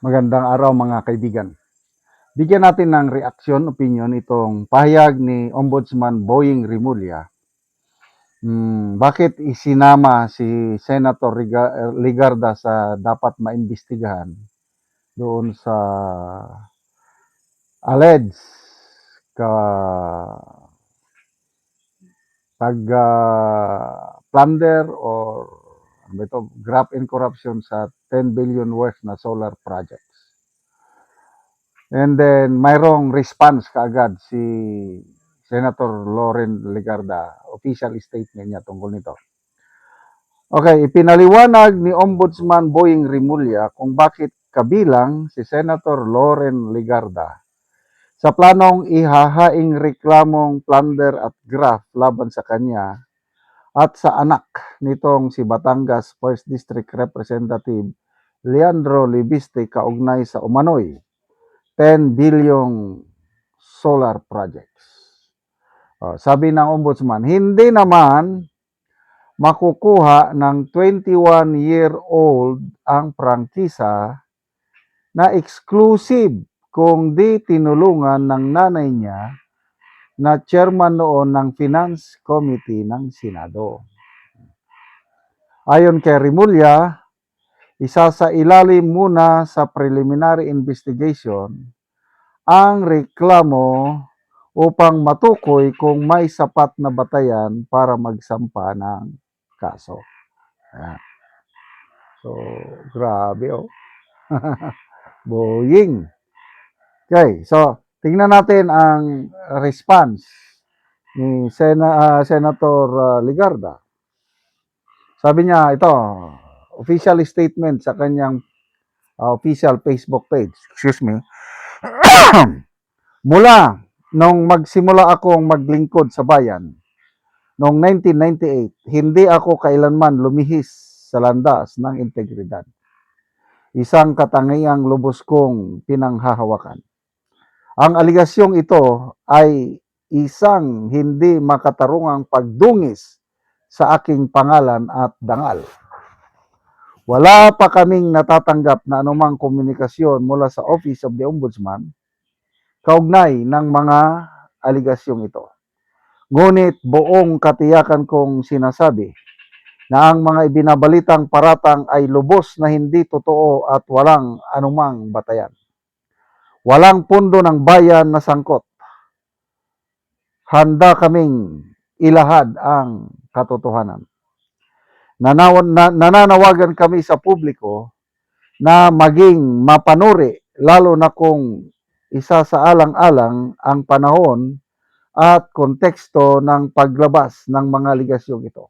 Magandang araw mga kaibigan. Bigyan natin ng reaksyon, opinion itong pahayag ni Ombudsman Boying Rimulya. Bakit isinama si Senator Ligarda sa dapat maimbestigahan doon sa alleged ka plunder or ano ba ito, graft and corruption sa 10 billion worth na solar projects. And then, mayroong response kaagad si Senator Loren Legarda, official statement niya tungkol nito. Okay, ipinaliwanag ni Ombudsman Boying Rimulya kung bakit kabilang si Senator Loren Legarda sa planong ihahaing reklamong plunder at graft laban sa kanya at sa anak nitong si Batangas 1st District Representative Leandro Libiste kaugnay sa umano'y 10 billion solar projects. Sabi ng ombudsman, hindi naman makukuha ng 21-year-old ang prangkisa na exclusive kung di tinulungan ng nanay niya na chairman noon ng Finance Committee ng Senado. Ayon kay Rimulya, isa sa ilalim muna sa preliminary investigation ang reklamo upang matukoy kung may sapat na batayan para magsampa ng kaso. Ayan. So, grabe oh. Boying. Okay, so tingnan natin ang response ni Senator Ligarda. Sabi niya, ito, official statement sa kanyang official Facebook page. Excuse me. Mula nung magsimula akong maglingkod sa bayan, noong 1998, hindi ako kailanman lumihis sa landas ng integridad. Isang katangiang lubos kong pinanghahawakan. Ang aligasyong ito ay isang hindi makatarungang pagdungis sa aking pangalan at dangal. Wala pa kaming natatanggap na anumang komunikasyon mula sa Office of the Ombudsman kaugnay ng mga aligasyong ito. Ngunit buong katiyakan kong sinasabi na ang mga ibinabalitang paratang ay lubos na hindi totoo at walang anumang batayan. Walang pundo ng bayan na sangkot. Handa kaming ilahad ang katotohanan. Nananawagan kami sa publiko na maging mapanuri, lalo na kung isa sa alang-alang ang panahon at konteksto ng paglabas ng mga aligasyong ito.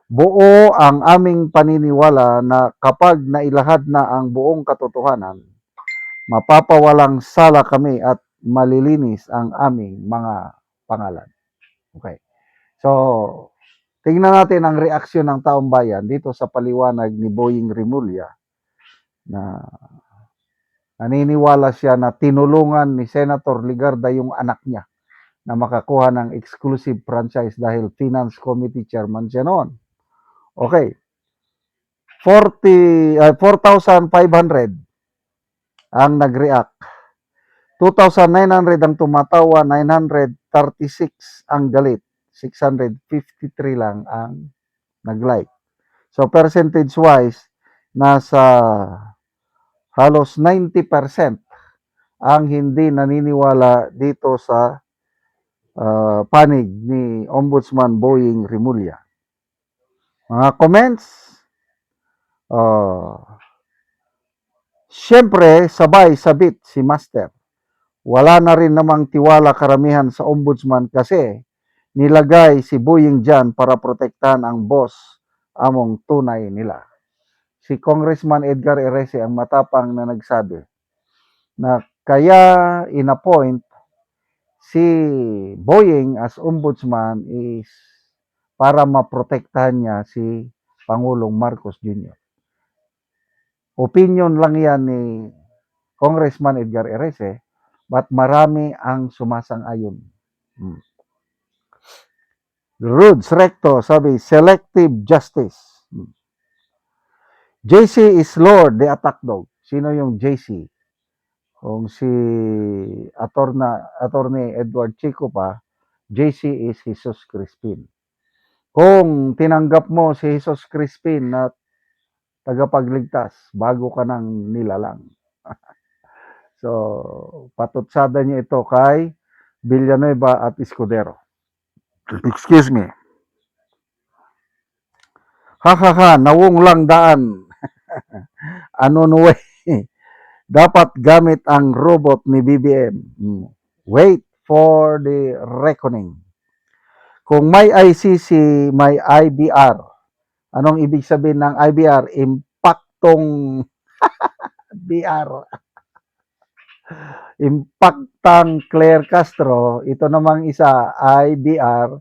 Buo ang aming paniniwala na kapag nailahad na ang buong katotohanan, mapapawalang sala kami at malilinis ang aming mga pangalan. Okay. So, tingnan natin ang reaksyon ng taong bayan dito sa paliwanag ni Boying Rimulya na naniniwala siya na tinulungan ni Senator Ligarda yung anak niya na makakuha ng exclusive franchise dahil Finance Committee Chairman siya noon. Okay. 4,500 ang nag-react. 2,900 ang tumatawa, 936 ang galit, 653 lang ang nag-like. So percentage-wise, nasa halos 90% ang hindi naniniwala dito sa panig ni Ombudsman Boying Rimulya. Mga comments, siyempre sabay-sabit si Master. Wala na rin namang tiwala karamihan sa ombudsman kasi nilagay si Boying dyan para protektahan ang boss among tunay nila. Si Congressman Edgar Erese ang matapang na nagsabi na kaya inappoint si Boying as ombudsman is para maprotektahan niya si Pangulong Marcos Jr. Opinion lang yan ni Congressman Edgar Erese, but marami ang sumasang-ayon. Rudes Recto, sabi, selective justice. JC is Lord, the attack dog. sino yung JC, kung si Attorney Edward Chico pa, JC is Jesus Crispin. Kung tinanggap mo si Jesus Crispin na tagapagligtas, bago ka ng nilalang. So, patutsada niyo ito kay Villanueva at Escudero. Excuse me. Nawong lang daan. Ano no way? Dapat gamit ang robot ni BBM. Wait for the reckoning. Kung may ICC, may IBR. Anong ibig sabihin ng IBR? Impaktong BR. Impactang Claire Castro. Ito namang isa, IBR.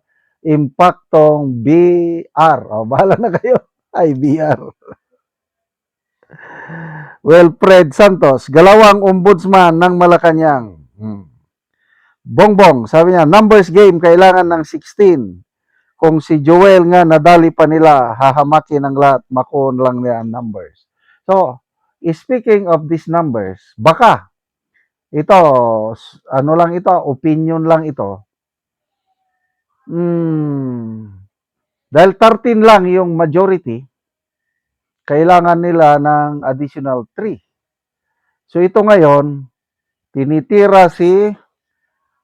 Impaktong BR. O, bahala na kayo. IBR. Wilfred Santos, galawang ombudsman ng Malacanang. Bongbong, sabi niya, numbers game, kailangan ng 16. Kung si Joel nga nadali pa nila, hahamakin ang lahat, makuon lang niya ang numbers. So, speaking of these numbers, baka, ito, ano lang ito, opinion lang ito. Dahil 13 lang yung majority, kailangan nila ng additional 3. So, ito ngayon, tinitira si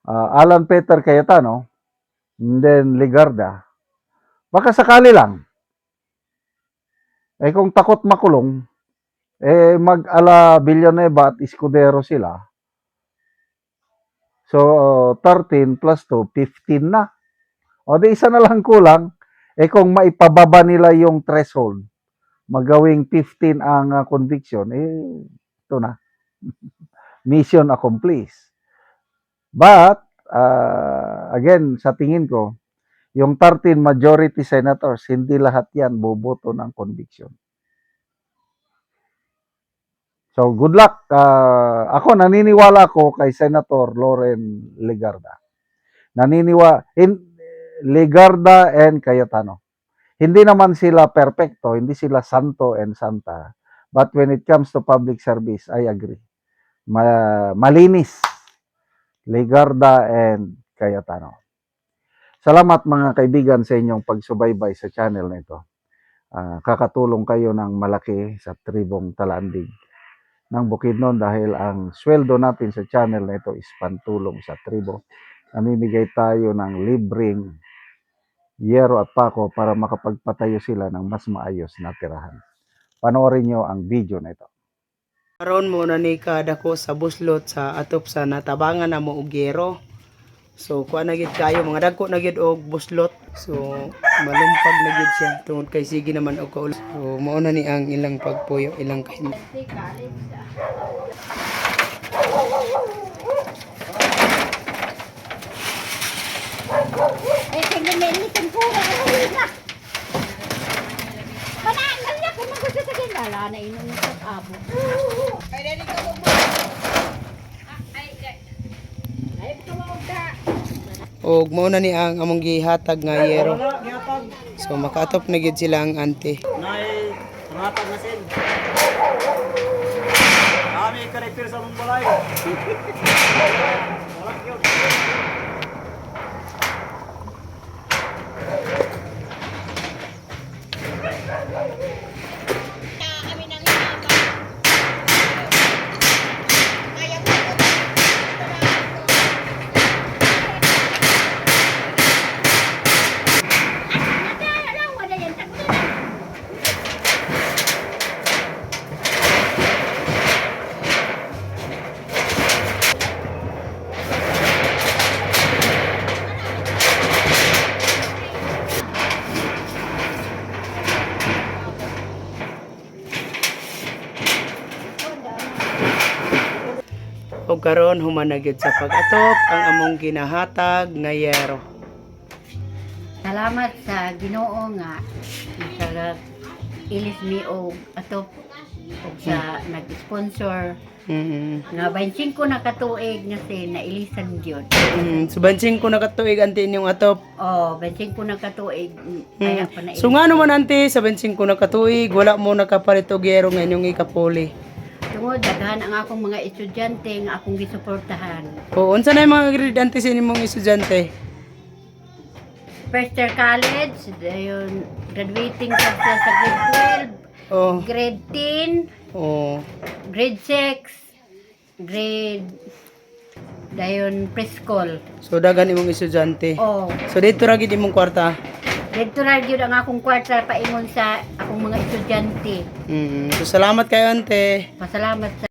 Alan Peter Cayetano, and then Legarda. Baka sakali lang. Eh kung takot makulong, eh mag-ala Villanueva at Escudero sila. So 13 plus 2, 15 na. O di isa na lang kulang. Eh kung maipababa nila yung threshold, magawing 15 ang conviction, eh ito na. Mission accomplished. But, again, sa tingin ko, yung 13 majority senators, hindi lahat yan boboto ng conviction. So, good luck. Ako, naniniwala ko kay Senator Loren Legarda. Legarda and Cayetano. Hindi naman sila perfecto, hindi sila santo and santa. But when it comes to public service, I agree. Malinis. Legarda and Cayetano. Salamat mga kaibigan sa inyong pagsubaybay sa channel na ito. Kakatulong kayo ng malaki sa tribong Talandig ng Bukidnon dahil ang sweldo natin sa channel na ito is pantulong sa tribo. Namimigay tayo ng libreng yero at pako para makapagpatayo sila ng mas maayos na tirahan. Panoorin nyo ang video na ito. Karon mo na ni kadako sa buslot sa atop sa natabangan na mo og yero. So kuha na gid kayo mga dagko na gid og buslot. So malumpag na gid siya tungod kay sige naman og kaulan. So mao na ni ang ilang pagpuyo, ilang kain. Eh, tingnan mo ini tempura na. Panangal niya kung gusto sa ginala na inunod sa abo. Ay, dali ka mo. Ay, tumawag. Og mao na ni ang among gihatag nga yero. So makatop na gid sila ang ante. Nay, tumatag na sin. Kami karakter sa mong balay. Kami nang inama. Kaya ko. Wala yan. Og karon human na gid sa pag-atop ang among ginahatag nga yero. Salamat sa Ginoo nga sa ilis mi og atop og sa nag-sponsor nga 25 na katuig nga si nailisan gyud. So bansing ko nakatuig ante inyong atop. Oh, 25 na katuig kaya pa na So nga naman ante sa bansing ko nakatuig wala mo nakapalit og yero nga inyong ikapuli. Tungod daghan ang akong mga estudyante nga akong gisuportahan. O, unsa na yung mga grade ante sa imong estudyante? First year college, dayon graduating sa grade 12, Oh, grade 10, oh. grade 6, grade dayon preschool. So dagan imong estudyante. Oh, So dito ra gid imong kwarta. dito ra gyud ang akong kwarta paingon sa akong mga estudyante. So salamat kayo ante. Pasalamat sa